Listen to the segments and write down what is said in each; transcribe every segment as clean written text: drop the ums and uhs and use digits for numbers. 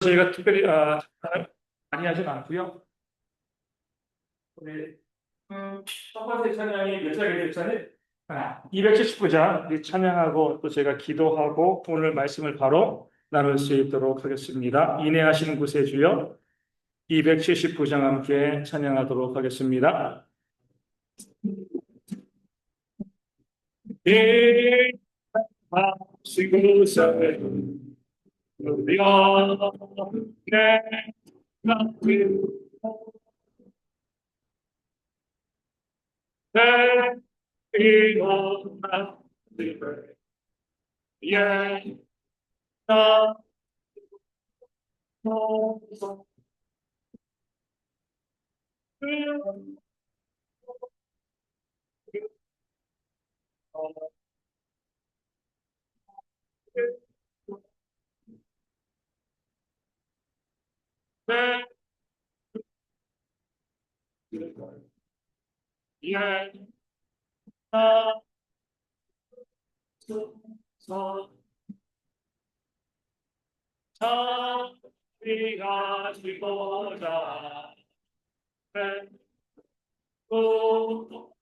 저희가 특별히 많이 하진 않고요. 우리 첫 번째 찬양이 몇 장이 됐잖아요. 279장 우리 찬양하고 또 제가 기도하고 오늘 말씀을 바로 나눌 수 있도록 하겠습니다. 인내하시는 구세 주여 279장 함께 찬양하도록 하겠습니다. 인내하시는 구세 주여 내가 일어나 예, 나, 예, 나, 자비하시고자 또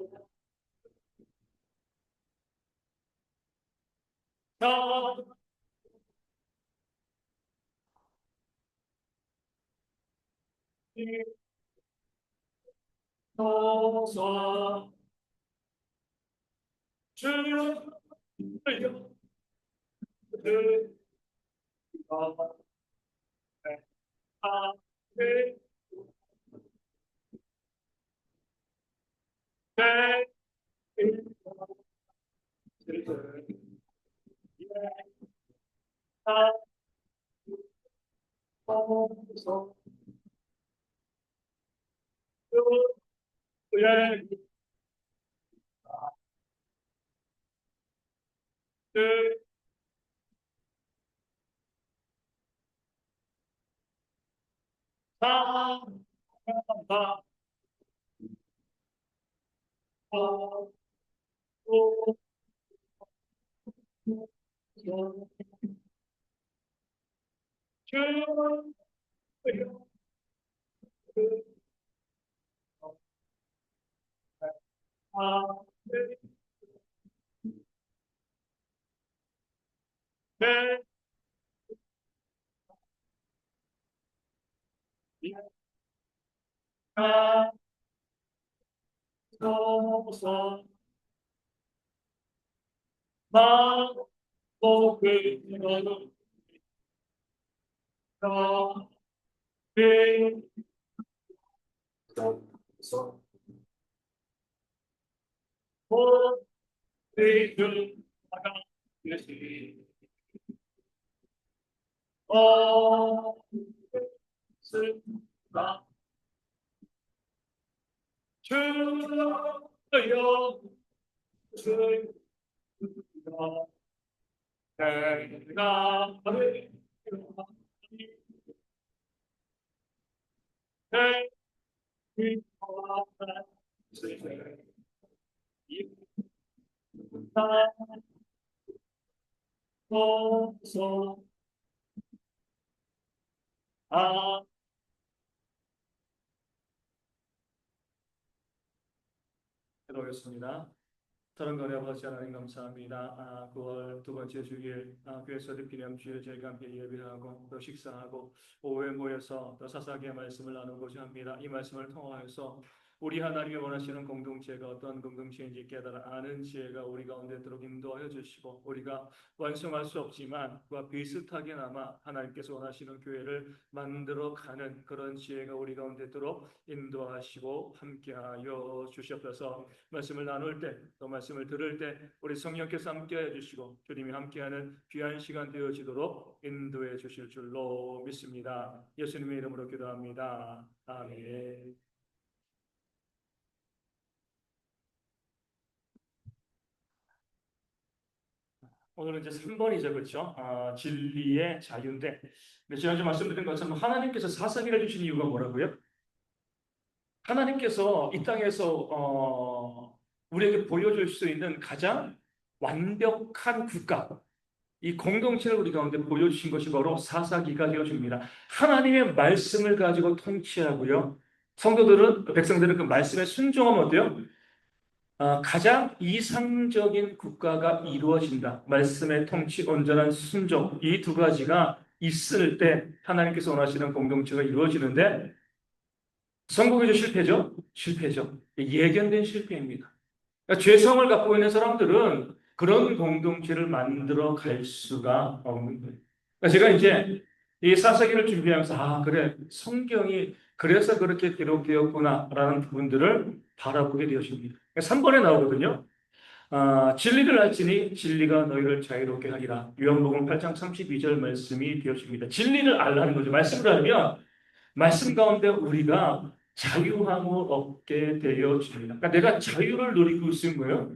자비소서 주여 기도하겠습니다. 다른 거래 아버지 하나님 감사합니다. 9월 두 번째 주일 교회에서도 기념주일 저희가 함께 예배하고 또 식사하고 오후에 모여서 또 사사기의 말씀을 나누고자 합니다. 이 말씀을 통하여서 우리 하나님이 원하시는 공동체가 어떤 공동체인지 깨달아 아는 지혜가 우리 가운데 들어 인도하여 주시고 우리가 완성할 수 없지만 그와 비슷하게나마 하나님께서 원하시는 교회를 만들어가는 그런 지혜가 우리 가운데 들어 인도하시고 함께하여 주시옵소서. 말씀을 나눌 때 또 말씀을 들을 때 우리 성령께서 함께해 주시고 주님이 함께하는 귀한 시간 되어지도록 인도해 주실 줄로 믿습니다. 예수님의 이름으로 기도합니다. 아멘. 오늘은 이제 3번이죠, 그렇죠? 진리의 자유인데, 지난주 말씀드린 것처럼 하나님께서 사사기를 주신 이유가 뭐라고요? 하나님께서 이 땅에서 우리에게 보여줄 수 있는 가장 완벽한 국가, 이 공동체를 우리 가운데 보여주신 것이 바로 사사기가 되어줍니다. 하나님의 말씀을 가지고 통치하고요. 성도들은, 백성들은 그 말씀에 순종하면 어때요? 가장 이상적인 국가가 이루어진다. 말씀의 통치, 온전한 순종. 이 두 가지가 있을 때 하나님께서 원하시는 공동체가 이루어지는데 성공해서 실패죠? 실패죠. 예견된 실패입니다. 그러니까 죄성을 갖고 있는 사람들은 그런 공동체를 만들어 갈 수가 없는 거예요. 그러니까 제가 이제 이 사사기를 준비하면서 그래 성경이 그래서 그렇게 기록되었구나라는 부분들을 바라보게 되었습니다. 3번에 나오거든요. 진리를 알지니 진리가 너희를 자유롭게 하리라. 요한복음 8장 32절 말씀이 되어집니다. 진리를 알라는 거죠. 말씀을 알면 말씀 가운데 우리가 자유함을 얻게 되어집니다. 그러니까 내가 자유를 누리고 있는 거예요.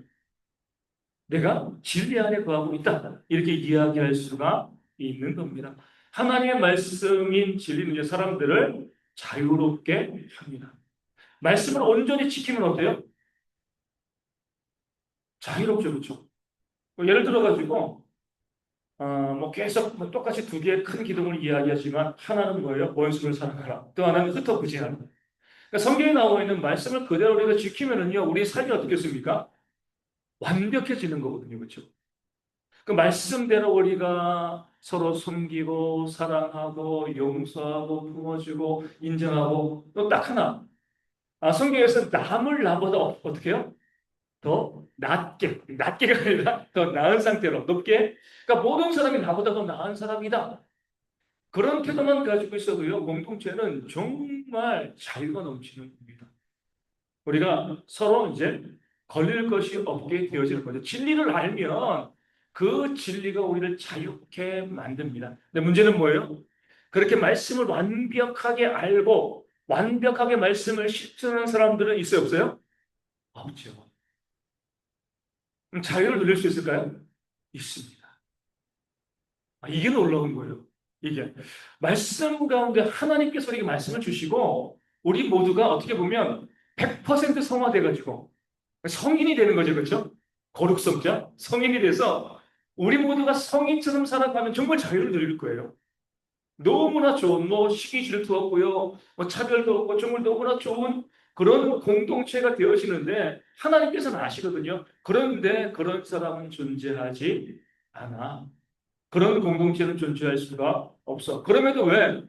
내가 진리 안에 거하고 있다. 이렇게 이야기할 수가 있는 겁니다. 하나님의 말씀인 진리는 이제 사람들을 자유롭게 합니다. 말씀을 온전히 지키면 어때요? 자유롭죠, 그렇죠? 예를 들어가지고 뭐 계속 뭐 똑같이 두 개의 큰 기둥을 이야기하지만 하나는 뭐예요? 원수를 사랑하라. 또 하나는 흩어보지 않아. 그러니까 성경에 나와 있는 말씀을 그대로 우리가 지키면은요, 우리 삶이 어떻겠습니까? 완벽해지는 거거든요, 그렇죠? 그 말씀대로 우리가 서로 섬기고 사랑하고 용서하고 품어주고 인정하고 또 딱 하나. 성경에서 남을 나보다 어떻게 해요? 더 낮게가 아니라 더 나은 상태로 높게. 그러니까 모든 사람이 나보다 더 나은 사람이다. 그런 태도만 가지고 있어도요, 공동체는 정말 자유가 넘치는 겁니다. 우리가 서로 이제 걸릴 것이 없게 되어지는 거죠. 진리를 알면 그 진리가 우리를 자유케 만듭니다. 근데 문제는 뭐예요? 그렇게 말씀을 완벽하게 알고 완벽하게 말씀을 실천하는 사람들은 있어요, 없어요? 없죠. 그럼 자유를 누릴 수 있을까요? 있습니다. 이게 놀라운 거예요. 이게 말씀 가운데 하나님께서 우리에게 말씀을 주시고 우리 모두가 어떻게 보면 100% 성화돼가지고 성인이 되는 거죠, 그렇죠? 거룩성자 성인이 돼서 우리 모두가 성인처럼 살아가면 정말 자유를 누릴 거예요. 너무나 좋은 뭐 시기 질투 없고요, 뭐 차별도 없고 정말 너무나 좋은 그런 공동체가 되어지는데 하나님께서는 아시거든요. 그런데 그런 사람은 존재하지 않아. 그런 공동체는 존재할 수가 없어. 그럼에도 왜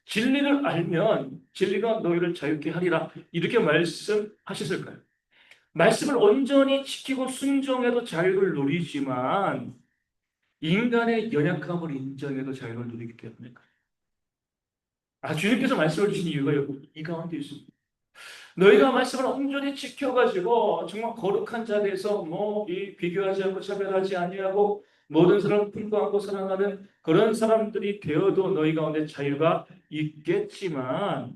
진리를 알면 진리가 너희를 자유케 하리라 이렇게 말씀하셨을까요? 말씀을 온전히 지키고 순종해도 자유를 누리지만 인간의 연약함을 인정해도 자유를 누리기 때문에 주님께서 말씀을 주신 이유가 이 가운데 있습니다. 너희가 말씀을 온전히 지켜가지고 정말 거룩한 자리에서 이 비교하지 않고 차별하지 아니하고 모든 사람을 풍부하고 사랑하는 그런 사람들이 되어도 너희 가운데 자유가 있겠지만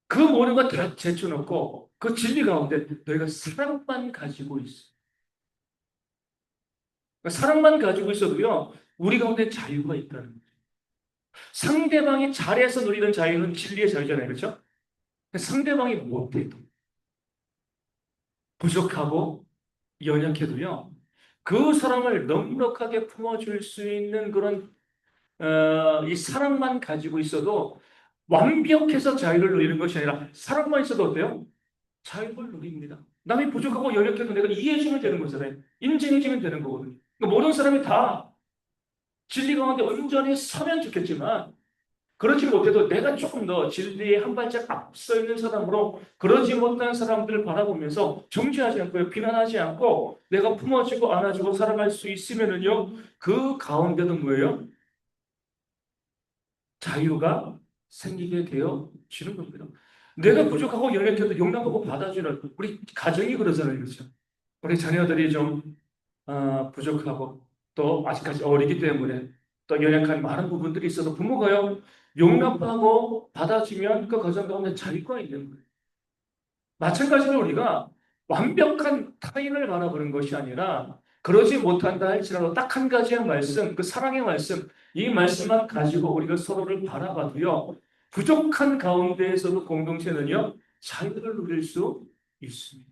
그 모든 것 다 제쳐놓고 그 진리 가운데 너희가 사랑만 가지고 있어. 그러니까 사랑만 가지고 있어도요, 우리 가운데 자유가 있다는 거예요. 상대방이 잘해서 누리는 자유는 진리의 자유잖아요. 그렇죠? 상대방이 못해도, 부족하고, 연약해도요, 그 사람을 넉넉하게 품어줄 수 있는 그런, 이 사랑만 가지고 있어도 완벽해서 자유를 누리는 것이 아니라 사랑만 있어도 어때요? 자유를 누립니다. 남이 부족하고 연약해도 내가 이해해주면 되는 거잖아요. 인정해주면 되는 거거든요. 그러니까 모든 사람이 다 진리 가운데 온전히 서면 좋겠지만 그렇지 못해도 내가 조금 더 진리에 한 발짝 앞서 있는 사람으로 그러지 못한 사람들을 바라보면서 정죄하지 않고 비난하지 않고 내가 품어주고 안아주고 살아갈 수 있으면은요 그 가운데도 뭐예요? 자유가 생기게 되어지는 겁니다. 내가 부족하고 연약해도 용납하고 받아주는 우리 가정이 그러잖아요, 그렇죠? 우리 자녀들이 좀 부족하고 또 아직까지 어리기 때문에 또 연약한 많은 부분들이 있어서 부모가요 용납하고 받아주면 그 가정 가운데 자유가 있는 거예요. 마찬가지로 우리가 완벽한 타인을 바라보는 것이 아니라 그러지 못한다 할지라도 딱 한 가지의 말씀, 그 사랑의 말씀, 이 말씀만 가지고 우리가 서로를 바라봐도요 부족한 가운데에서도 공동체는요 자유를 누릴 수 있습니다.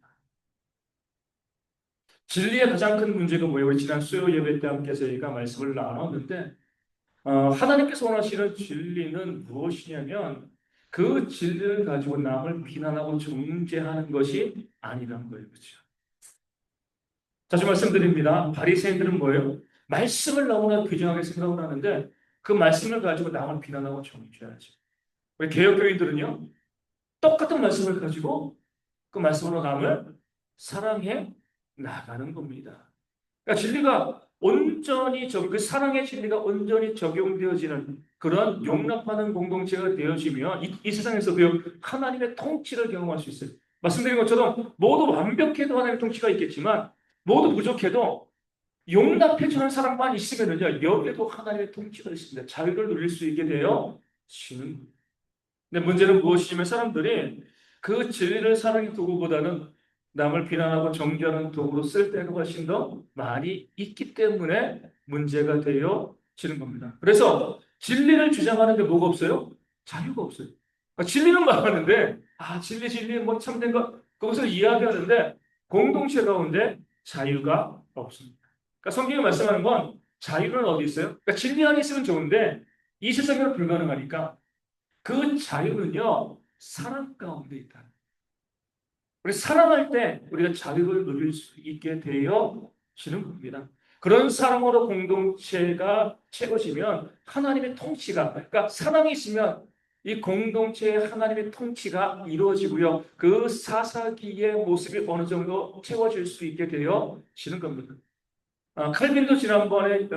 진리의 가장 큰 문제가 뭐예요? 우리 지난 수요 예배 때 함께 저희가 말씀을 나눴는데, 하나님께서 원하시는 진리는 무엇이냐면 그 진리를 가지고 남을 비난하고 정죄하는 것이 아니라는 거예요. 그렇죠? 자주 말씀드립니다. 바리새인들은 뭐예요? 말씀을 너무나 귀중하게 생각을 하는데 그 말씀을 가지고 남을 비난하고 정죄하죠. 우리 개혁교인들은요, 똑같은 말씀을 가지고 그 말씀으로 남을 사랑해 나가는 겁니다. 그러니까 진리가 온전히 그 사랑의 진리가 온전히 적용되어지는 그런 용납하는 공동체가 되어지면 이 세상에서도 하나님의 통치를 경험할 수 있어요. 말씀드린 것처럼 모두 완벽해도 하나님의 통치가 있겠지만 모두 부족해도 용납해주는 사람만 있으면은요 여기에도 하나님의 통치가 있습니다. 자유를 누릴 수 있게 되어 지는. 근데 문제는 무엇이냐면 사람들이 그 진리를 사랑의 도구보다는 남을 비난하고 정죄하는 도구로 쓸 때가 훨씬 더 많이 있기 때문에 문제가 되어지는 겁니다. 그래서 진리를 주장하는 데 뭐가 없어요? 자유가 없어요. 그러니까 진리는 말하는데 진리 뭐 참된 것 거기서 이야기하는데 공동체 가운데 자유가 없습니다. 그러니까 성경이 말씀하는 건 자유는 어디 있어요? 그러니까 진리 안에 있으면 좋은데 이 세상에는 불가능하니까 그 자유는요, 사랑 가운데 있다. 우리 사랑할 때 우리가 자유를 누릴 수 있게 되어지는 겁니다. 그런 사랑으로 공동체가 채워지면 하나님의 통치가, 그러니까 사랑이 있으면 이 공동체의 하나님의 통치가 이루어지고요. 그 사사기의 모습이 어느 정도 채워질 수 있게 되어지는 겁니다. 칼빈도 지난번에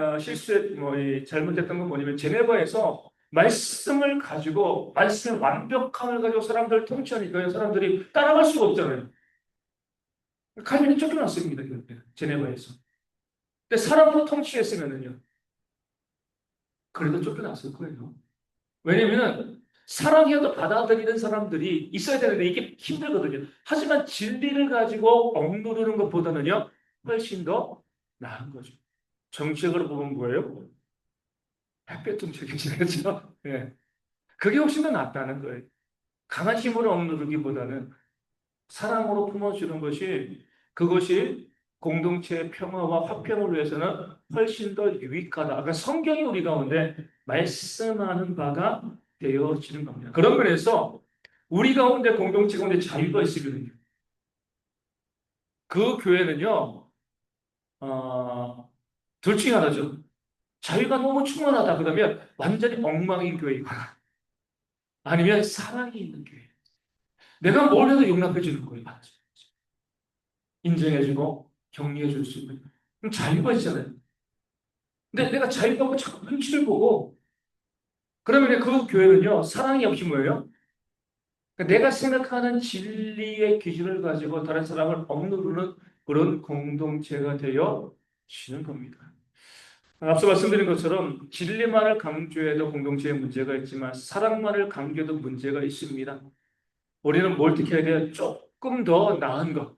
잘못했던 건 뭐냐면 제네바에서 말씀을 가지고 말씀의 완벽함을 가지고 사람들을 통치하니까 사람들이 따라갈 수가 없잖아요. 칼빈이 쫓겨났습니다. 제네바에서. 근데 사람으로 통치했으면은요. 그래도 쫓겨났을 거예요. 왜냐면은 사랑해도 받아들이는 사람들이 있어야 되는데 이게 힘들거든요. 하지만 진리를 가지고 억누르는 것보다는요. 훨씬 더 나은 거죠. 정책으로 보면 뭐예요? 햇볕 정책이지, 그렇죠? 예. 그게 훨씬 더 낫다는 거예요. 강한 힘으로 억누르기보다는 사랑으로 품어주는 것이 그것이 공동체의 평화와 화평을 위해서는 훨씬 더 유익하다. 그러니까 성경이 우리 가운데 말씀하는 바가 되어지는 겁니다. 그런 면에서 우리 가운데 공동체 가운데 자유가 있으면요. 그 교회는요, 어, 둘 중에 하나죠. 자유가 너무 충만하다 그러면 완전히 엉망인 교회이거나 아니면 사랑이 있는 교회. 내가 뭘 해도 용납해 주는 거예요. 인정해주고 격려해 줄 수 있는. 그럼 자유가 있잖아요. 근데 내가 자유가 없고 자꾸 눈치를 보고 그러면 그 교회는요. 사랑이 없이 뭐예요? 그러니까 내가 생각하는 진리의 기준을 가지고 다른 사람을 억누르는 그런 공동체가 되어 지는 겁니다. 앞서 말씀드린 것처럼 진리만을 강조해도 공동체에 문제가 있지만 사랑만을 강조해도 문제가 있습니다. 우리는 뭘 택해야 돼요? 조금 더 나은 것.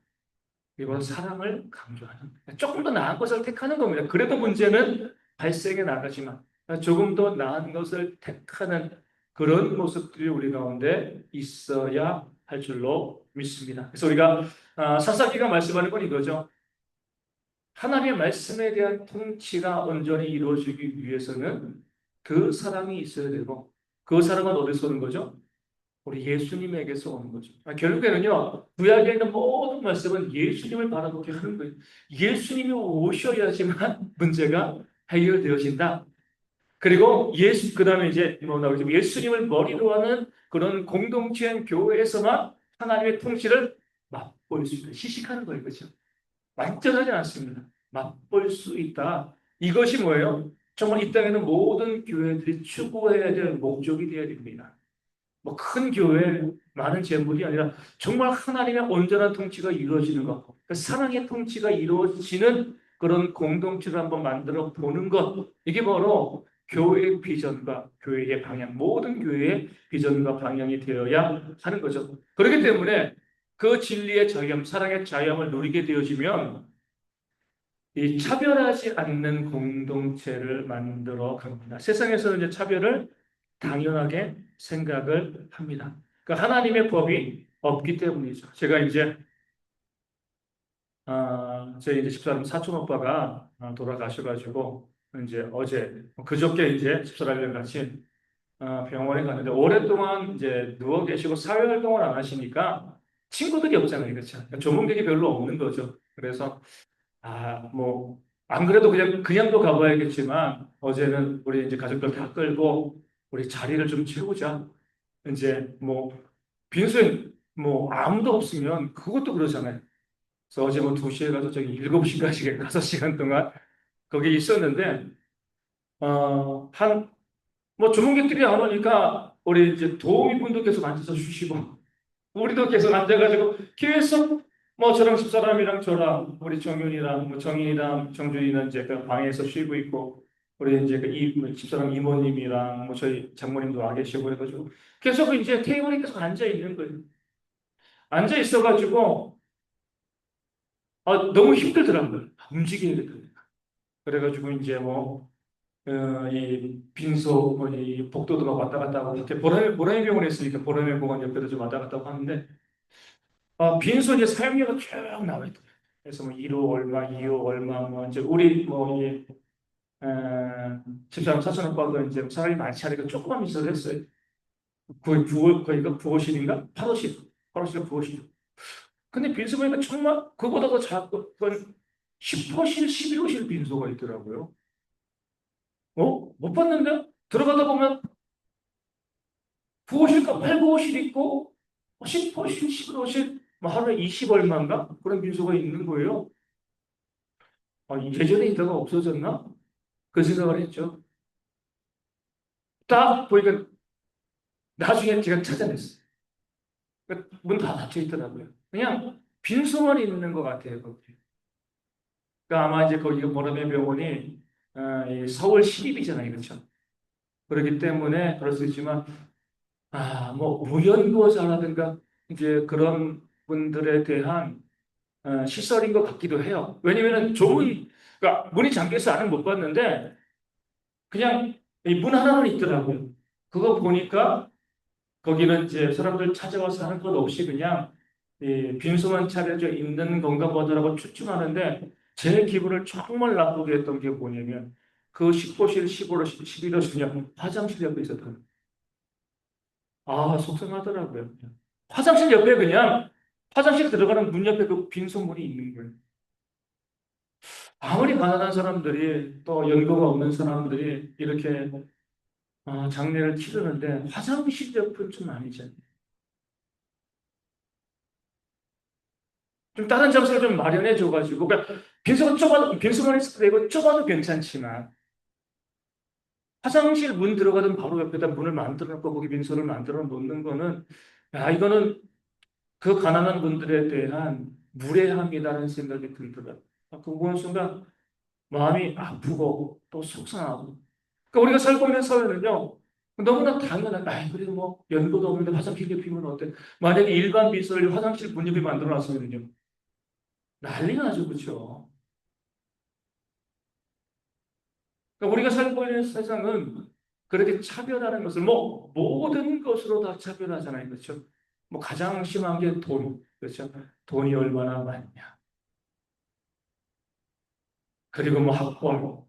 이건 사랑을 강조하는 조금 더 나은 것을 택하는 겁니다. 그래도 문제는 발생해 나가지만 조금 더 나은 것을 택하는 그런 모습들이 우리 가운데 있어야 할 줄로 믿습니다. 그래서 우리가 사사기가 말씀하는 건 이거죠. 하나님의 말씀에 대한 통치가 온전히 이루어지기 위해서는 그 사랑이 있어야 되고 그 사랑은 어디서 오는 거죠? 우리 예수님에게서 오는 거죠. 결국에는요, 구약에 있는 모든 말씀은 예수님을 바라보게 하는 거예요. 예수님이 오셔야지만 문제가 해결되어진다. 그리고 그 다음에 이제 뭐 나오죠. 예수님을 머리로 하는 그런 공동체인 교회에서만 하나님의 통치를 맛볼 수 있다. 시식하는 거예요. 그렇죠? 완전하지 않습니다. 맛볼 수 있다. 이것이 뭐예요? 정말 이 땅에는 모든 교회들이 추구해야 될 목적이 되어야 됩니다. 뭐 큰 교회, 많은 재물이 아니라 정말 하나님의 온전한 통치가 이루어지는 것, 그 사랑의 통치가 이루어지는 그런 공동체를 한번 만들어 보는 것, 이게 바로 교회의 비전과 교회의 방향, 모든 교회의 비전과 방향이 되어야 하는 거죠. 그렇기 때문에 그 진리의 자유함, 사랑의 자유함을 누리게 되어지면 이 차별하지 않는 공동체를 만들어 갑니다. 세상에서는 이제 차별을 당연하게 생각을 합니다. 그 하나님의 법이 없기 때문이죠. 제가 이제 저희 이제 집사람 사촌 오빠가 돌아가셔가지고 이제 어제 그저께 이제 집사람이랑 같이 병원에 갔는데 오랫동안 이제 누워 계시고 사회활동을 안 하시니까 친구들이 없잖아요, 그렇죠? 그러니까 조문객이 별로 없는 거죠. 그래서 뭐 안 그래도 그냥도 가봐야겠지만 어제는 우리 이제 가족들 다 끌고 우리 자리를 좀 채우자. 이제 뭐 빈소에 뭐 아무도 없으면 그것도 그러잖아요. 그래서 어제 뭐 2시에 가서 저기 7시까지 5시간 동안 거기 있었는데, 뭐 주문객들이 안 오니까 우리 이제 도우미 분도 계속 앉아서 쉬시고, 우리도 계속 앉아가지고 계속 뭐 저랑 집사람이랑 저랑 우리 정윤이랑 뭐 정인이랑 정준이는 이제 그 방에서 쉬고 있고, 우리 이제 집사람 이모님이랑 뭐 저희 장모님도 와 계시고 해가지고 계속 이제 테이블에 계속 앉아 있는 거예요. 앉아 있어가지고 너무 힘들더라고요. 움직이게 되더라고요. 그래가지고 이제 뭐 이 빈소 뭐이 복도도 막 왔다 갔다 하고 이렇게 보라매 병원에 있으니까 보라매 공원 옆에도 좀 왔다 갔다 하고 하는데 빈소 이제 사용료가 쭉 나와 있더라고요. 그래서 뭐 1호 얼마, 2호 얼마 뭐 이제 우리 뭐이 집사람 사촌 오빠도 이제 사람이 많지 않으니까 조금만 미소를 했어요. 거의 9호 거기가 9호실인가? 8호실 8호실 9호실. 근데 빈소 보니까 정말 그거보다 더 작고 그건 10호실, 11호실 빈소가 있더라고요. 못 봤는데? 들어가다 보면 9호실까 8호실 있고 10호실, 11호실 뭐 하루에 20 얼마인가? 그런 빈소가 있는 거예요. 예전에 있다가 없어졌나? 그 생각을 했죠. 딱 보니까 나중에 제가 찾아냈어요. 문 다 닫혀 있더라고요. 그냥 빈소만 있는 것 같아요. 거기. 그러니까 아마 이제 거기가 보라매 병원이 이 서울 시립이잖아요. 그렇죠? 그렇기 때문에 그럴 수 있지만 뭐 우연보호자라든가 이제 그런 분들에 대한 시설인 것 같기도 해요. 왜냐면은 그러니까 문이 잠겨서 안을 못 봤는데 그냥 이 문 하나는 있더라고요. 그거 보니까 거기는 이제 사람들 찾아와서 하는 것 없이 그냥 이 빈소만 차려져 있는 건가 보다라고 추측하는데 제 기분을 정말 나쁘게 했던 게 뭐냐면 그 10호실, 15호실, 11호실 그냥 화장실 옆에 있었던 속상하더라고요. 화장실 옆에 그냥 화장실 들어가는 문 옆에 그 빈소문이 있는 거예요. 아무리 가난한 사람들이 또 연고가 없는 사람들이 이렇게 장례를 치르는데 화장실 옆은 좀 아니죠. 좀 다른 장소를 좀 마련해 줘가지고 그러니까 빈소만 있어도 되고 좁아도 괜찮지만 화장실 문 들어가던 바로 옆에다 문을 만들어 놓고 거기 빈소를 만들어 놓는 거는 이거는 그 가난한 분들에 대한 무례함이라는 생각이 들더라고요. 그거 보는 순간 마음이 아프고 또 속상하고. 그러니까 우리가 살고 있는 사회는요, 너무나 당연한, 그래도 뭐, 연고도 없는데 화장실 옆이면 어때? 만약에 일반 비서를 화장실 문 옆에 만들어 놨으면요, 난리 나죠, 그렇죠? 그러니까 우리가 살고 있는 세상은 그렇게 차별하는 것을 뭐, 모든 것으로 다 차별하잖아요, 그렇죠? 뭐, 가장 심한 게 돈, 그렇죠? 돈이 얼마나 많냐. 그리고 뭐, 학벌,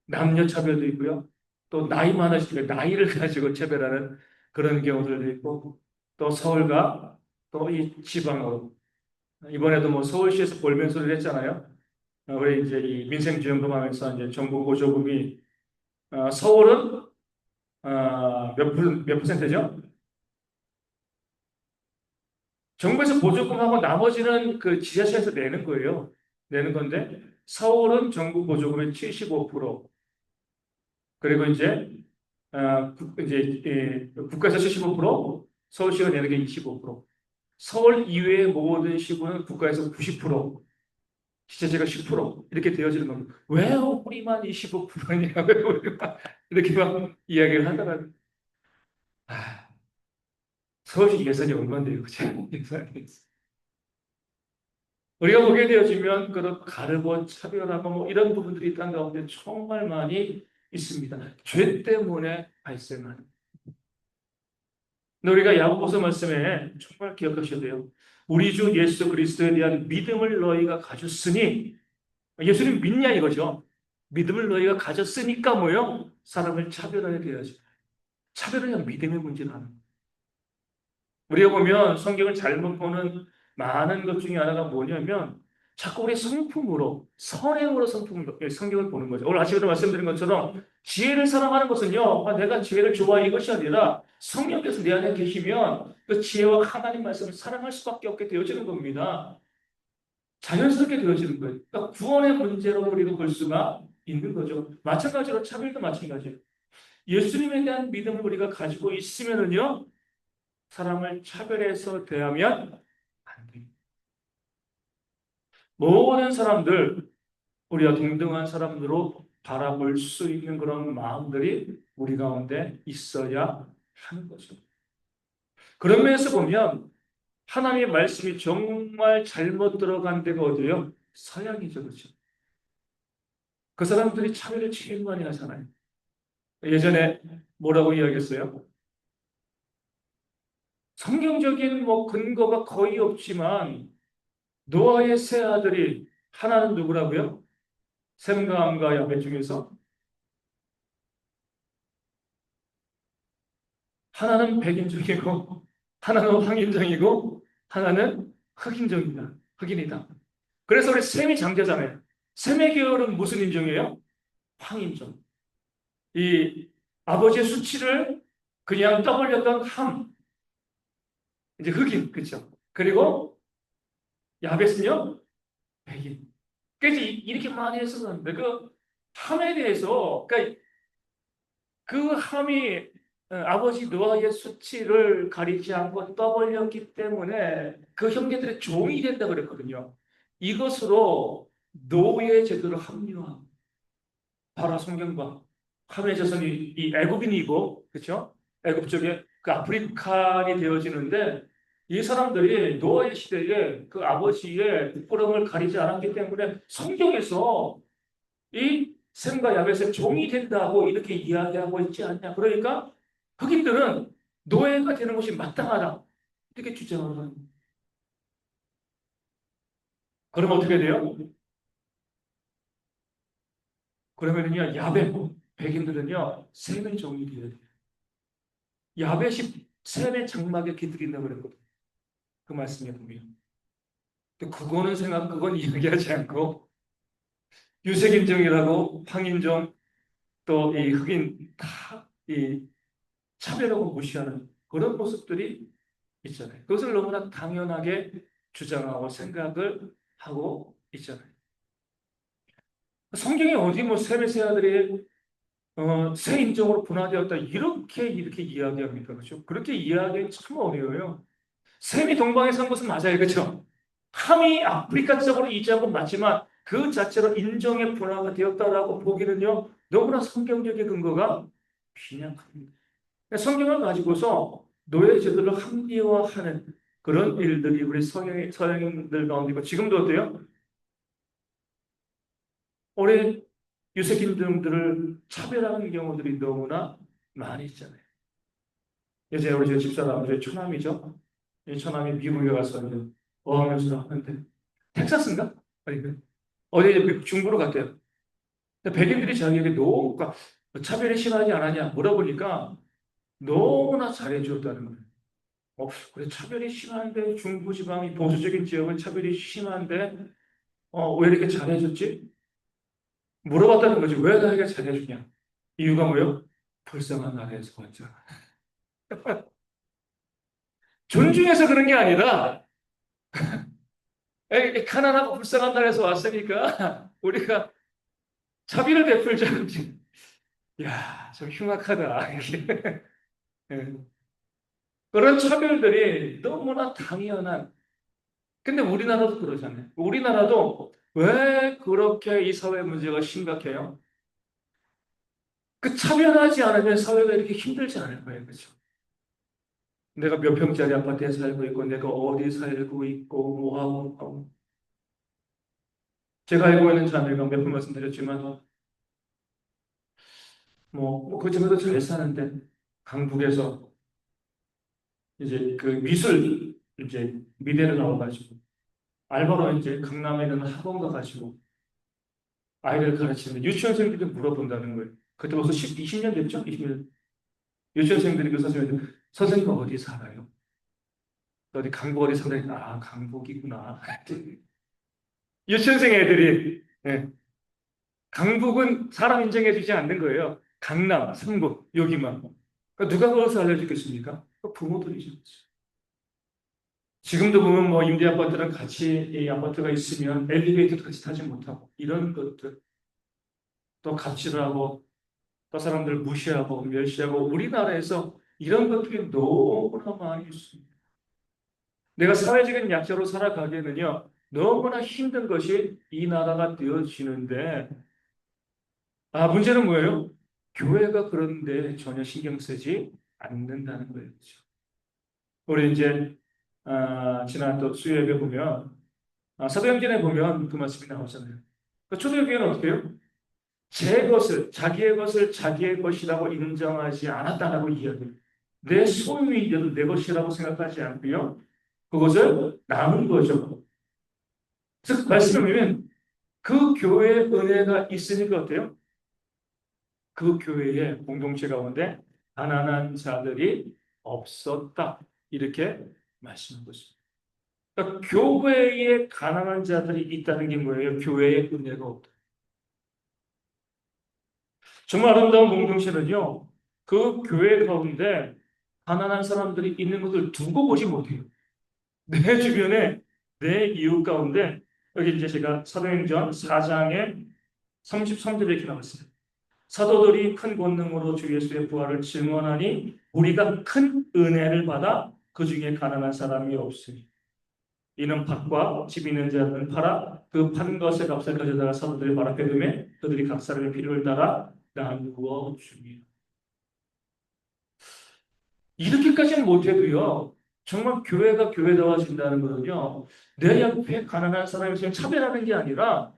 남녀 차별도 있고요. 또 나이 많으시니까 나이를 가지고 차별하는 그런 경우들도 있고 또 서울과 또 이 지방으로 이번에도 뭐 서울시에서 볼멘소리를 했잖아요. 우리 이제 이 민생지원금 하면서 이제 정부 보조금이 서울은 몇 퍼센트죠? 정부에서 보조금하고 나머지는 그 지자체에서 내는 거예요. 내는 건데 서울은 정부 보조금의 75%, 그리고 이제 국가에서 75%, 서울시가 내는 게 25%. 서울 이외의 모든 시군은 국가에서 90%, 지자체가 10% 이렇게 되어지는 겁니다. 왜 우리만 25%냐? 왜 우리만 이렇게 막 이야기를 하다가 서울시 예산이 얼마인데요, 그죠? 예산이. 우리가 보게 되어지면 그런 가르고 차별하고 뭐 이런 부분들이 있다는 가운데 정말 많이 있습니다. 죄 때문에 발생하는. 근데 우리가 야고보서 말씀에 정말 기억하셔야 돼요. 우리 주 예수 그리스도에 대한 믿음을 너희가 가졌으니, 예수님 믿냐 이거죠. 믿음을 너희가 가졌으니까 뭐요? 사람을 차별하게 되어야죠. 차별은 그냥 믿음의 문제는 아니에요. 우리가 보면 성경을 잘못 보는 많은 것 중에 하나가 뭐냐면 자꾸 우리 성품으로, 선행으로 성경을 보는 거죠. 오늘 아침에도 말씀드린 것처럼 지혜를 사랑하는 것은요, 내가 지혜를 좋아해 이것이 아니라 성령께서 내 안에 계시면 그 지혜와 하나님 말씀을 사랑할 수밖에 없게 되어지는 겁니다. 자연스럽게 되어지는 거예요. 그러니까 구원의 문제로 우리가 볼 수가 있는 거죠. 마찬가지로 차별도 마찬가지예요. 예수님에 대한 믿음을 우리가 가지고 있으면은요, 사람을 차별해서 대하면 안 됩니다. 모든 사람들, 우리가 동등한 사람들로 바라볼 수 있는 그런 마음들이 우리 가운데 있어야 하는 거죠. 그런 면에서 보면 하나님의 말씀이 정말 잘못 들어간 데가 어디예요? 서양이죠, 그렇죠? 그 사람들이 차별을 제일 많이 하잖아요. 예전에 뭐라고 이야기했어요? 성경적인 뭐 근거가 거의 없지만 노아의 세 아들이 하나는 누구라고요? 셈과 함과 야벳 중에서 하나는 백인종이고 하나는 황인종이고 하나는 흑인종이다. 흑인이다. 그래서 우리 셈이 장자잖아요. 셈의 계열은 무슨 인종이에요? 황인종. 이 아버지의 수치를 그냥 떠벌렸던 함, 이제 흑인, 그렇죠? 그리고 야벳은요, 백인. 그래서 이렇게 많이 했었는데 그 함에 대해서, 그러니까 그 함이 아버지 노아의 수치를 가리지 않고 떠벌렸기 때문에 그 형제들의 종이 된다 그랬거든요. 이것으로 노예 제도를 합리화하고 바로 성경과 함의 자손이 이 애굽인이고 그렇죠? 애굽 쪽에 그 아프리칸이 되어지는데 이 사람들이 노아의 시대에 그 아버지의 부끄러움을 가리지 않았기 때문에 성경에서 이 셈과 야벳의 종이 된다고 이렇게 이야기하고 있지 않냐. 그러니까 흑인들은 노예가 되는 것이 마땅하다. 이렇게 주장을 하는 거예요. 그럼 어떻게 돼요? 그러면은요, 야벳, 백인들은요, 셈의 종이 되어야 돼요. 야벳이 셈의 장막에 깃들인다고 그랬거든요. 그 말씀에 보면. 근데 그건 이야기하지 않고, 유색인종이라고 황인종, 또 이 흑인, 다 이 차별하고 무시하는 그런 모습들이 있잖아요. 그것을 너무나 당연하게 주장하고 생각을 하고 있잖아요. 성경에 어디 뭐 셈의 세 아들이 새 인종으로 분화되었다 이렇게 이야기합니까? 그렇죠? 그렇게 이야기하기 참 어려워요. 셈이 동방에 산 것은 맞아요. 그렇죠? 함이 아프리카 쪽으로 이주한 건 맞지만 그 자체로 인종의 분화가 되었다라고 보기는요. 너무나 성경적인 근거가 빈약합니다. 성경을 가지고서 노예 제도를 합리화하는 그런 일들이 우리 서양인들 가운데 있고 지금도 어때요? 올해 유색인종들을 차별하는 경우들이 너무나 많이 있잖아요. 예전에 우리 제 집사람, 저희 처남이죠. 이 처남이 미국에 가서 이제 어학연수를 하는데 텍사스인가? 아니 어디 이제 중부로 갔대요. 근데 백인들이 자기에게 너무 그러니까 차별이 심하지 않았냐 물어보니까 너무나 잘해줬다는 거예요. 그래 차별이 심한데 중부지방이 보수적인 지역은 차별이 심한데 왜 이렇게 잘해줬지? 물어봤다는 거지. 왜 나에게 잘해주냐? 이유가 뭐예요? 불쌍한 나라에서 왔잖아. 존중해서 그런 게 아니라 가난하고 불쌍한 나라에서 왔으니까 우리가 자비를 베풀자. 야, 좀 흉악하다. 예. 그런 차별들이 너무나 당연한. 근데 우리나라도 그러잖아요. 우리나라도 왜 그렇게 이 사회 문제가 심각해요? 그 차별하지 않으면 사회가 이렇게 힘들지 않을 거예요. 그렇죠? 내가 몇 평짜리 아파트에 살고 있고, 내가 어디 살고 있고, 뭐하고. 제가 알고 있는 자매가 몇 번 말씀드렸지만, 그 집에도 잘 사는데, 강북에서 이제 그 미술 이제 미대를 나와가지고 알바로 이제 강남에 있는 학원 가가지고 아이들 가르치는데 유치원생들이 물어본다는 거예요. 그때 벌써 20년 됐죠? 20년. 유치원생들이 그 선생님한테 선생님 어디 살아요? 어디 강북 어디 산다니 아 강북이구나. 유치원생 애들이 예. 강북은 사람 인정해주지 않는 거예요. 강남, 성북 여기만. 그러니까 누가 그것을 알려주겠습니까? 부모들이죠. 지금도 보면 뭐 임대 아파트랑 같이 이 아파트가 있으면 엘리베이터도 같이 타지 못하고 이런 것들 또 갑질을 하고 또 사람들 무시하고 멸시하고 우리나라에서 이런 것들이 너무나 많이 있습니다. 내가 사회적인 약자로 살아가기에는요 너무나 힘든 것이 이 나라가 되어지는데 문제는 뭐예요? 교회가 그런데 전혀 신경 쓰지 않는다는 거예요. 그렇죠? 우리 이제 지난 또 수요일에 보면 사도행전에 보면 그 말씀이 나오잖아요. 그 초대교회는 어떻게 해요? 제 것을 자기의 것을 자기의 것이라고 인정하지 않았다라고 이야기해요. 내 소유이든 내 것이라고 생각하지 않고요. 그것을 나눈 거죠. 즉 말씀을 보면 그 교회에 은혜가 있으니까 어때요? 그 교회의 공동체 가운데 가난한 자들이 없었다. 이렇게 말씀한 것입니다. 그러니까 교회에 가난한 자들이 있다는 게 뭐예요? 교회에 은혜가 없다. 정말 아름다운 공동체는요, 그 교회 가운데 가난한 사람들이 있는 것을 두고 보지 못해요. 내 주변에 내 이웃 가운데 여기 이제 제가 사도행전 4장에 33절에 이렇게 나왔어요. 사도들이 큰 권능으로 주 예수의 부활을 증언하니 우리가 큰 은혜를 받아 그 중에 가난한 사람이 없으니 이는 밭과 집 있는 자들은 팔아 그 판 것의 값을 가져다가 사도들의 발 앞에 두매 그들이 각 사람의 필요를 따라 나누어 주니 이렇게까지는 못해도요 정말 교회가 교회다워진다는 거는요 내 옆에 가난한 사람이 있으면 차별하는 게 아니라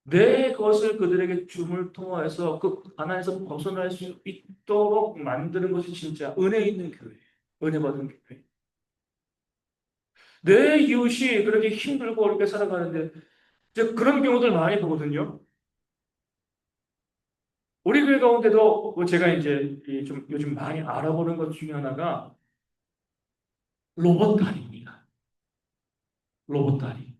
내 것을 그들에게 줌을 통하여서 그 가난에서 벗어날 수 있도록 만드는 것이 진짜 은혜 있는 교회예요. 은혜 받은 교회. 내 이웃이 그렇게 힘들고 어렵게 살아가는데 이제 그런 경우들 많이 보거든요. 우리 교회 가운데도 뭐 제가 이제 좀 요즘 많이 알아보는 것 중에 하나가 로봇다리입니다. 로봇다리.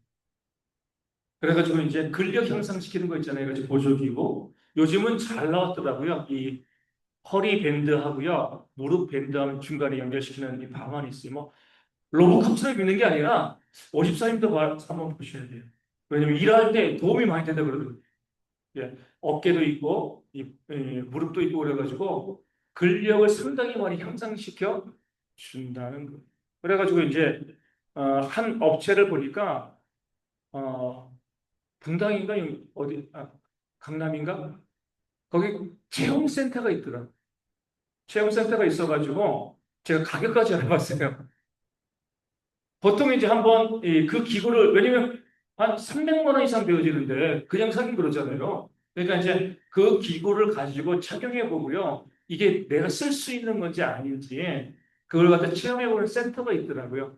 그래가지고 이제 근력 향상시키는 거 있잖아요. 그래서 보조기고 요즘은 잘 나왔더라고요. 이 허리 밴드하고요, 무릎 밴드하면 중간에 연결시키는 이 방안이 있어요. 뭐 로봇캅스를 믿는 게 아니라 54님도 한번 보셔야 돼요. 왜냐면 일할 때 도움이 많이 된다 그러더라고요. 예, 어깨도 있고 무릎도 있고 그래가지고 근력을 상당히 많이 향상시켜 준다는 거. 그래가지고 이제 한 업체를 보니까 어, 분당인가 어디 강남인가 거기 체험센터가 있더라. 체험센터가 있어가지고 제가 가격까지 알아봤어요. 보통 이제 한번 그 기구를 왜냐면 한 300만 원 이상 되어지는데 그냥 사긴 그러잖아요. 그러니까 이제 그 기구를 가지고 착용해 보고요. 이게 내가 쓸 수 있는 건지 아닌지 그걸 갖다 체험해 보는 센터가 있더라고요.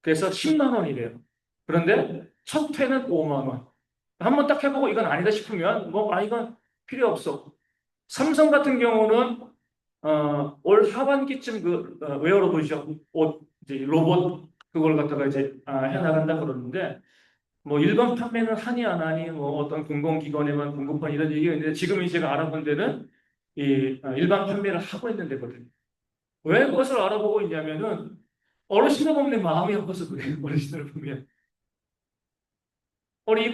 그래서 10만 원이래요. 그런데 첫 회는 5만 원. 한번 딱 해보고 이건 아니다 싶으면 이건 필요 없어. 삼성 같은 경우는 올 하반기쯤 웨어러블이죠. 옷, 이제 로봇 그걸 갖다가 이제 해나간다 그러는데 뭐 일반 판매는 하니 안 하니 뭐 어떤 공공기관에만 공급한 이런 얘기가 있는데 지금 제가 알아본 데는 일반 판매를 하고 있는 데거든요. 왜 그것을 알아보고 있냐면은 어르신을 보면 내 마음이 아파서 그래요. 어르신을 보면. 우리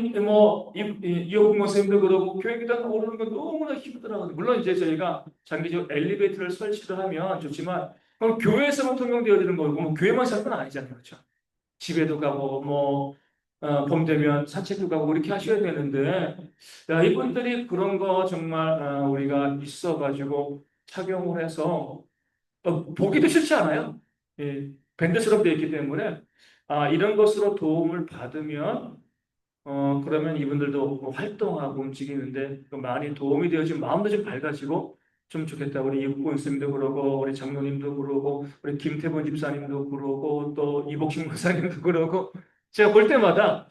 이호국 선생님도 그러고 교회 계단 오르는 건 너무나 힘들어요. 물론 이제 저희가 장기적 엘리베이터를 설치를 하면 좋지만 그럼 교회에서만 통용되어지는 거고 뭐 교회만 살 건 아니잖아요, 그렇죠? 집에도 가고 봄 되면 산책도 가고 이렇게 하셔야 되는데 야, 이분들이 그런 거 정말 우리가 있어가지고 착용을 해서 보기도 싫지 않아요? 예, 밴드처럼 되어 있기 때문에 이런 것으로 도움을 받으면 그러면 이분들도 뭐 활동하고 움직이는데 많이 도움이 되어지고 마음도 좀 밝아지고 좀 좋겠다. 우리 이국권 스님도 그러고, 우리 장로님도 그러고, 우리 김태본 집사님도 그러고, 또 이복식 목사님도 그러고, 제가 볼 때마다,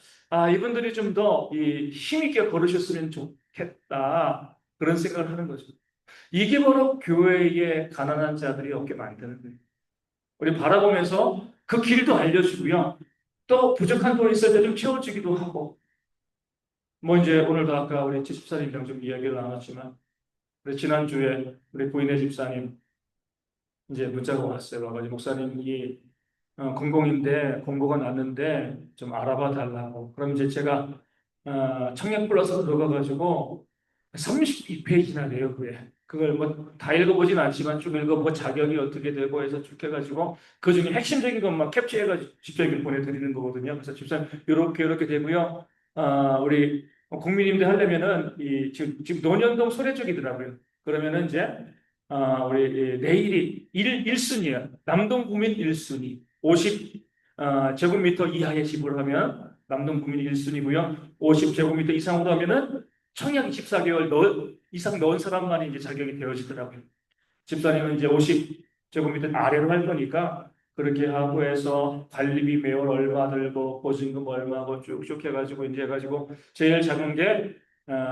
이분들이 좀 더 이 힘있게 걸으셨으면 좋겠다. 그런 생각을 하는 거죠. 이게 바로 교회에 가난한 자들이 없게 만드는 거예요. 우리 바라보면서 그 길도 알려주고요. 또 부족한 돈이 있을 때 좀 채워주기도 하고, 뭐 이제 오늘도 아까 우리 집사님이랑 좀 이야기를 나눴지만, 우리 지난주에 우리 부인의 집사님 이제 문자가 왔어요. 와가지고 목사님이 공공인데 공고가 났는데 좀 알아봐 달라고. 그럼 이제 제가 청약 플러스 들어가가지고 32페이지나 돼요, 그게. 그걸 뭐 다 읽어보진 않지만 쭉 읽어보고 자격이 어떻게 되고 해서 쭉 해가지고 그 중에 핵심적인 것만 캡처해가지고 집사님께 보내드리는 거거든요. 그래서 집사님 이렇게 되고요. 우리 국민임대 하려면은 지금 논현동 소래 쪽이더라고요. 그러면은 이제 우리 내일이 1순위야. 남동 구민 1순위. 50 제곱미터 이하의 집을 하면 남동 구민 1순위고요. 50제곱미터 이상으로 하면은 청약 24개월 이상 넣은 사람만이 이제 자격이 되어지더라고요. 집사님은 이제 50제곱미터 아래로 할 거니까 그렇게 하고 해서 관리비 매월 얼마 들고 보증금 얼마고 쭉쭉 해가지고 이제 해가지고 제일 작은 게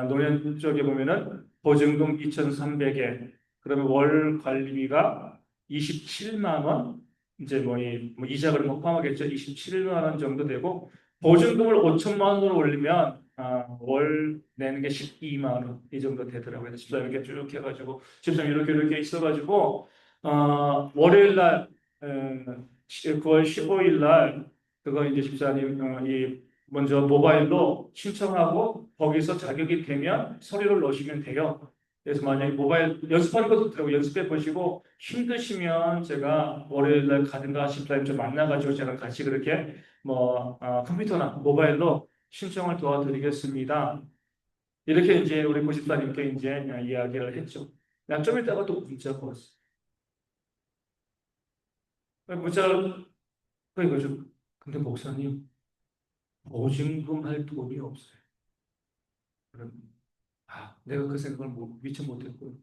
노년 쪽에 보면은 보증금 2,300에 그러면 월 관리비가 27만 원 이제 뭐 이자를 뭐 포함하겠죠. 27만 원 정도 되고 보증금을 5천만 원으로 올리면 월 내는 게 12만 원 이 정도 되더라고요. 그래서 집사님 이렇게 쭉 해가지고 집사님 이렇게 있어가지고 월요일 날 9월 15일 날 그거 이제 집사님 이 먼저 모바일로 신청하고 거기서 자격이 되면 서류를 넣으시면 돼요. 그래서 만약에 모바일 연습하는 것도 있더라고요. 연습해 보시고 힘드시면 제가 월요일 날 가든가 집사님 좀 만나가지고 제가 같이 그렇게 뭐 컴퓨터나 모바일로 신청을 도와드리겠습니다. 이렇게 이제 우리 고집사님께 이제 이야기를 했죠. 좀 있다가 또 문자가 왔어요. 문자를 그거죠. 근데 목사님 보증금 할 돈이 없어요. 그럼 내가 그 생각을 미처 못했고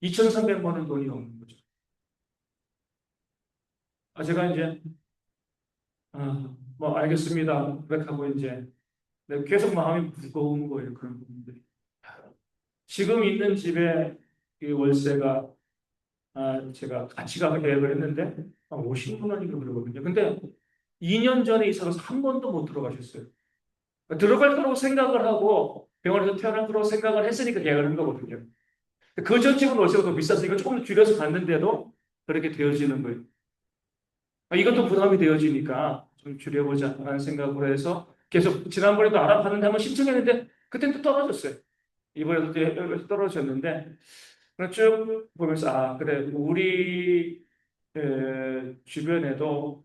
2,300만 원 돈이 없는 거죠. 제가 이제 뭐 알겠습니다. 그렇게 하고 이제 계속 마음이 무거운 거예요. 그런 부분들이. 지금 있는 집에 이 월세가 제가 같이 가서 계획을 했는데 50만 원인가 그러거든요. 근데 2년 전에 이사 가서 한 번도 못 들어가셨어요. 들어갈 거라고 생각을 하고 병원에서 태어날 거라고 생각을 했으니까 계획을 한 거거든요. 그 전 집은 월세가 더 비쌌으니까 조금 더 줄여서 갔는데도 그렇게 되어지는 거예요. 이것도 부담이 되어지니까 좀 줄여보자 라는 생각으로 해서 계속 지난번에도 알아봤는데 한번 신청했는데 그때는 또 떨어졌어요. 이번에도 또 떨어졌는데 쭉 보면서 그래 우리 주변에도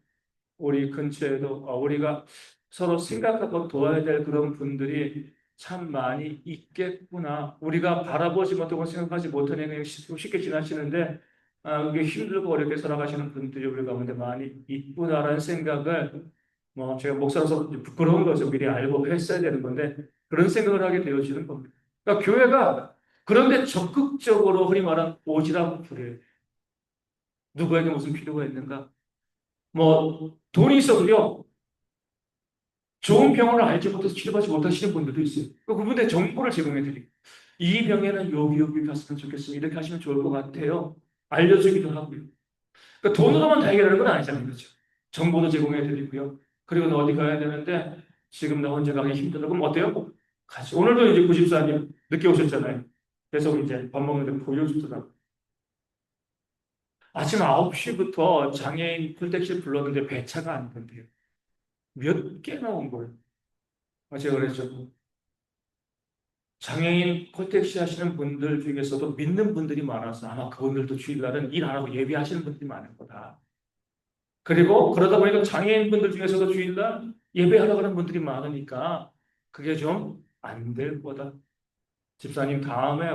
우리 근처에도 우리가 서로 생각하고 도와야 될 그런 분들이 참 많이 있겠구나. 우리가 바라보지 못하고 생각하지 못하는 게 쉽게 지나치는데 그게 힘들고 어렵게 살아가시는 분들이 우리 가운데 많이 있구나라는 생각을 뭐 제가 목사로서 부끄러운 거죠. 미리 알고 했어야 되는 건데 그런 생각을 하게 되어지는 겁니다. 그러니까 교회가 그런데 적극적으로 흔히 말하는 오지라고 그래요. 누구에게 무슨 필요가 있는가? 뭐 돈이 있어도요. 좋은 병원을 알지 못해서 치료받지 못하시는 분들도 있어요. 그분들 정보를 제공해 드리고 이 병에는 여기 갔으면 좋겠어요. 이렇게 하시면 좋을 것 같아요. 알려주기도 하고요. 그러니까 돈으로만 다 해결하는 건 아니잖아요. 그렇죠? 정보도 제공해 드리고요. 그리고 너 어디 가야 되는데 지금 나 혼자 가기 힘들어. 그럼 어때요? 같이. 오늘도 이제 94님 늦게 오셨잖아요. 계속 이제 밥 먹는데 보여주더라고요. 아침 9시부터 장애인 풀택시 불렀는데 배차가 안 된대요. 몇 개 나온 거예요. 제가 그랬죠. 장애인 콜택시 하시는 분들 중에서도 믿는 분들이 많아서 아마 그분들도 주일날은 일 안 하고 예배하시는 분들이 많을 거다. 그리고 그러다 보니까 장애인 분들 중에서도 주일날 예배하러 가는 분들이 많으니까 그게 좀 안 될 거다. 집사님 다음에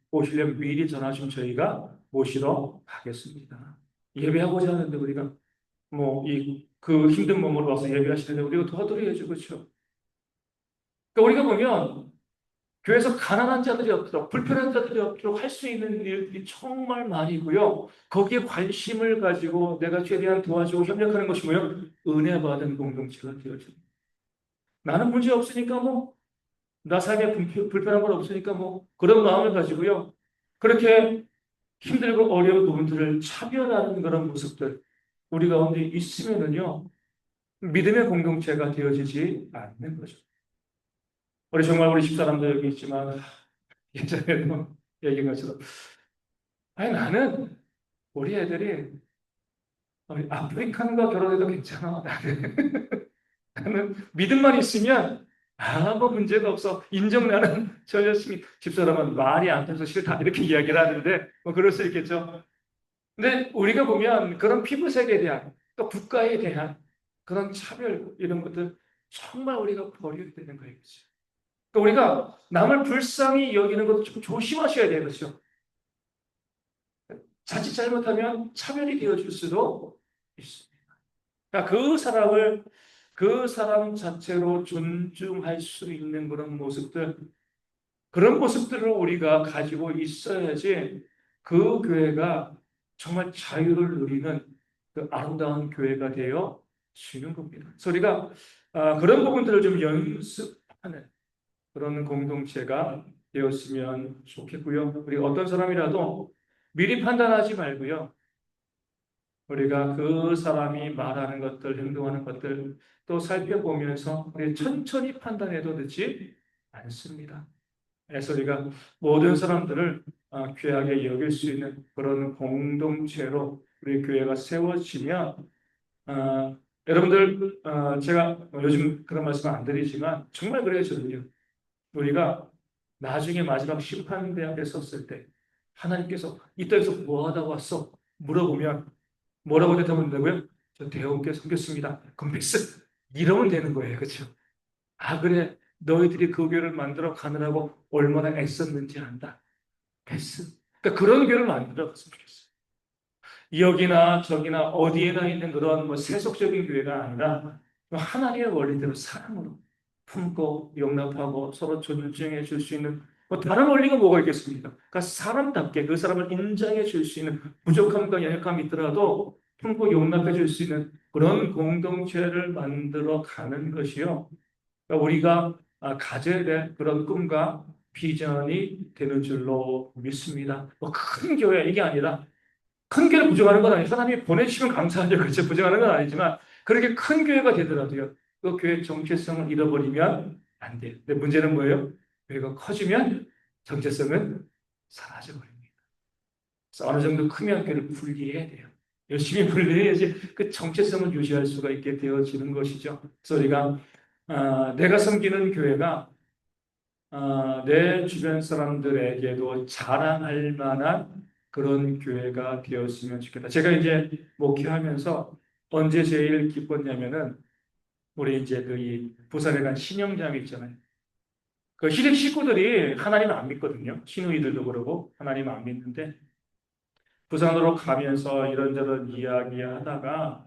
오시려면 미리 전하시면 저희가 모시러 가겠습니다. 예배하고자 하는데 우리가 뭐 그 힘든 몸으로 와서 예배하시는데 우리가 도와드려야죠. 그렇죠? 그러니까 우리가 보면 교회에서 가난한 자들이 없도록, 불편한 자들이 없도록 할 수 있는 일들이 정말 많이고요. 거기에 관심을 가지고 내가 최대한 도와주고 협력하는 것이 뭐예요? 은혜 받은 공동체가 되어집니다. 나는 문제 없으니까 뭐, 나 삶에 불편한 건 없으니까 뭐, 그런 마음을 가지고요. 그렇게 힘들고 어려운 부분들을 차별하는 그런 모습들, 우리 가운데 있으면은요, 믿음의 공동체가 되어지지 않는 거죠. 우리 정말 우리 집사람도 여기 있지만, 예전에도 얘기한 것처럼, 아니, 나는 우리 애들이 아프리칸과 결혼해도 괜찮아. 나는 믿음만 있으면 아무 문제가 없어. 인정 나는 저 열심히 집사람은 말이 안 통해서 싫다. 이렇게 이야기를 하는데, 뭐 그럴 수 있겠죠. 근데 우리가 보면 그런 피부색에 대한 또 국가에 대한 그런 차별 이런 것들 정말 우리가 버려야 되는 거예요. 그렇죠? 그러니까 우리가 남을 불쌍히 여기는 것도 좀 조심하셔야 되는 거죠. 자칫 잘못하면 차별이 되어줄 수도 있습니다. 그러니까 그 사람 자체로 존중할 수 있는 그런 모습들, 그런 모습들을 우리가 가지고 있어야지 그 교회가 정말 자유를 누리는 그 아름다운 교회가 되어 지는 겁니다. 그래서 우리가 그런 부분들을 좀 연습하는 그런 공동체가 되었으면 좋겠고요. 우리 어떤 사람이라도 미리 판단하지 말고요. 우리가 그 사람이 말하는 것들, 행동하는 것들 또 살펴보면서 우리 천천히 판단해도 되지 않습니다. 그래서 우리가 모든 사람들을 귀하게 여길 수 있는 그런 공동체로 우리 교회가 세워지면 여러분들 제가 요즘 그런 말씀 안 드리지만 정말 그래요 저는요. 우리가 나중에 마지막 심판대 앞에 섰을 때 하나님께서 이 땅에서 뭐 하다 왔어? 물어보면 뭐라고 대답하면 되고요? 저 대원께 섬겼습니다. 그럼 패스. 이러면 되는 거예요. 그렇죠? 아 그래 너희들이 그 교회를 만들어 가느라고 얼마나 애썼는지 안다. 패스. 그러니까 그런 교회를 만들어 갔으면 좋겠어요. 여기나 저기나 어디에나 있는 그런 뭐 세속적인 교회가 아니라 하나님의 원리대로 사랑으로 품고 용납하고 서로 존중해 줄 수 있는 뭐 다른 원리가 뭐가 있겠습니까? 그러니까 사람답게 그 사람을 인정해 줄 수 있는 부족함과 연약함이 있더라도 품고 용납해 줄 수 있는 그런 공동체를 만들어 가는 것이요. 그러니까 우리가 가져야 될 그런 꿈과 비전이 되는 줄로 믿습니다. 뭐 큰 교회 이게 아니라 큰 교회를 부정하는 건 아니에요. 하나님이 보내주시면 감사하죠. 그렇죠. 부정하는 건 아니지만 그렇게 큰 교회가 되더라도요. 그 교회의 정체성을 잃어버리면 안 돼요. 근데 문제는 뭐예요? 교회가 커지면 정체성은 사라져버립니다. 그래서 어느 정도 크면 교회를 분리해야 돼요. 열심히 분리해야지 그 정체성을 유지할 수가 있게 되어지는 것이죠. 그래서 우리가 내가 섬기는 교회가 내 주변 사람들에게도 자랑할 만한 그런 교회가 되었으면 좋겠다. 제가 이제 목회하면서 언제 제일 기뻤냐면은 우리 이제 그 부산에 간 신영장이 있잖아요. 그 시댁 식구들이 하나님 안 믿거든요. 신우이들도 그러고 하나님 안 믿는데 부산으로 가면서 이런저런 이야기하다가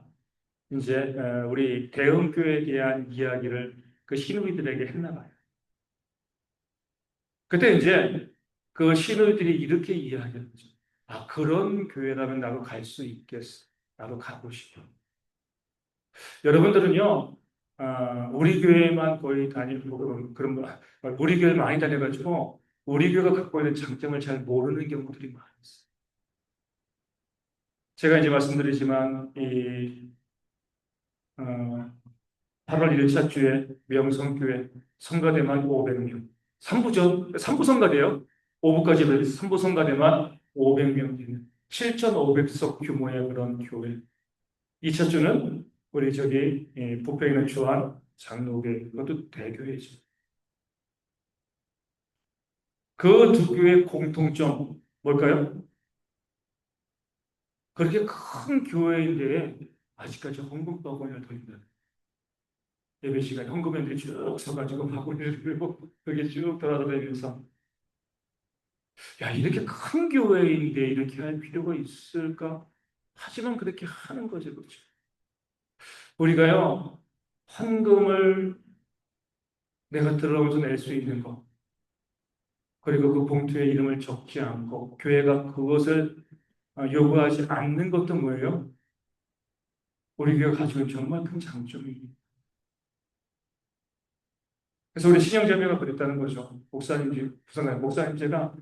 이제 우리 대흥교회에 대한 이야기를 그 신우이들에게 했나 봐요. 그때 이제 그 신우들이 이렇게 이야기하는 거죠. 아, 그런 교회라면 나도 갈 수 있겠어. 나도 가고 싶어. 여러분들은요, 우리 교회만 거의 다니고 우리 교회 많이 다녀가지고 우리 교회가 갖고 있는 장점을 잘 모르는 경우들이 많았어요. 제가 이제 말씀드리지만 이 어, 8월 1차 주에 명성교회 성가대만 500명. 3부 성가대요. 5부까지 3부 성가대만 500명 되는 7,500석 규모의 그런 교회. 2차 주는 우리 저기 부평에 있는 주한 장로교회. 그것도 대교회죠. 그 두 교회의 공통점 뭘까요? 그렇게 큰 교회인데 아직까지 헌금 바구니를 돌린다. 예배 시간에 헌금했는데 쭉 서가지고 바구니를 들고 그게 쭉 돌아다니면서 야 이렇게 큰 교회인데 이렇게 할 필요가 있을까? 하지만 그렇게 하는 거죠, 그렇죠? 우리가요 헌금을 내가 들어오면서 낼 수 있는 거 그리고 그 봉투에 이름을 적지 않고 교회가 그것을 요구하지 않는 것도 뭐예요? 우리 교회가 가지고 있는 정말 큰 장점이에요. 그래서 우리 신영자매가 그랬다는 거죠. 목사님, 부산 목사님 제가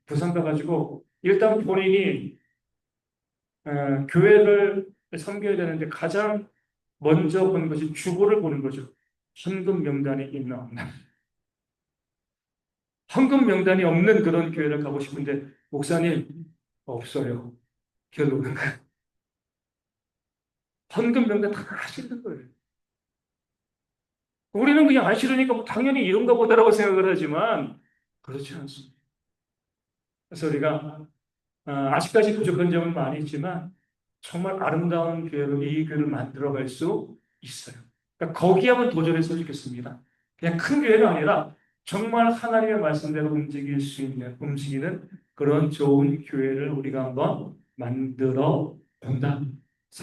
부산 가가지고 일단 본인이 교회를 섬겨야 되는데 가장 먼저 보는 것이 주보를 보는 거죠. 헌금 명단이 있나 없나. 헌금 명단이 없는 그런 교회를 가고 싶은데 목사님 없어요. 결론은 헌금 명단 다 하시는 거예요. 우리는 그냥 안 싫으니까 뭐 당연히 이런가 보다라고 생각을 하지만 그렇지 않습니다. 그래서 우리가 아직까지 부족한 점은 많이 있지만 정말 아름다운 교회로 이 교회를 만들어갈 수 있어요. 그러니까 거기 한번 도전했으면 좋겠습니다. 그냥 큰 교회가 아니라 정말 하나님의 말씀대로 움직일 수 있는, 움직이는 그런 좋은 교회를 우리가 한번 만들어 본다.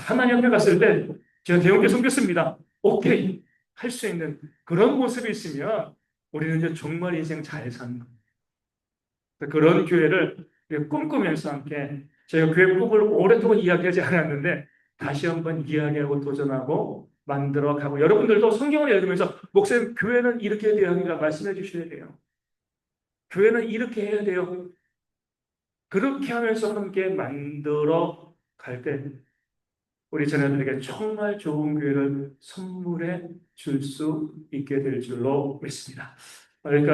하나님 앞에 갔을 때 제가 대형교 섬겼습니다. 오케이. 할 수 있는 그런 모습이 있으면 우리는 이제 정말 인생 잘 사는 거예요. 그런 교회를 꿈꾸면서 함께 제가 교회 꿈을 오랫동안 이야기하지 않았는데 다시 한번 이야기하고 도전하고 만들어 가고 여러분들도 성경을 읽으면서 목사님 교회는 이렇게 해야 되니까 말씀해 주셔야 돼요. 교회는 이렇게 해야 돼요. 그렇게 하면서 함께 만들어 갈 때 우리 자녀들에게 정말 좋은 교회를 선물해 줄 수 있게 될 줄로 믿습니다. 그러니까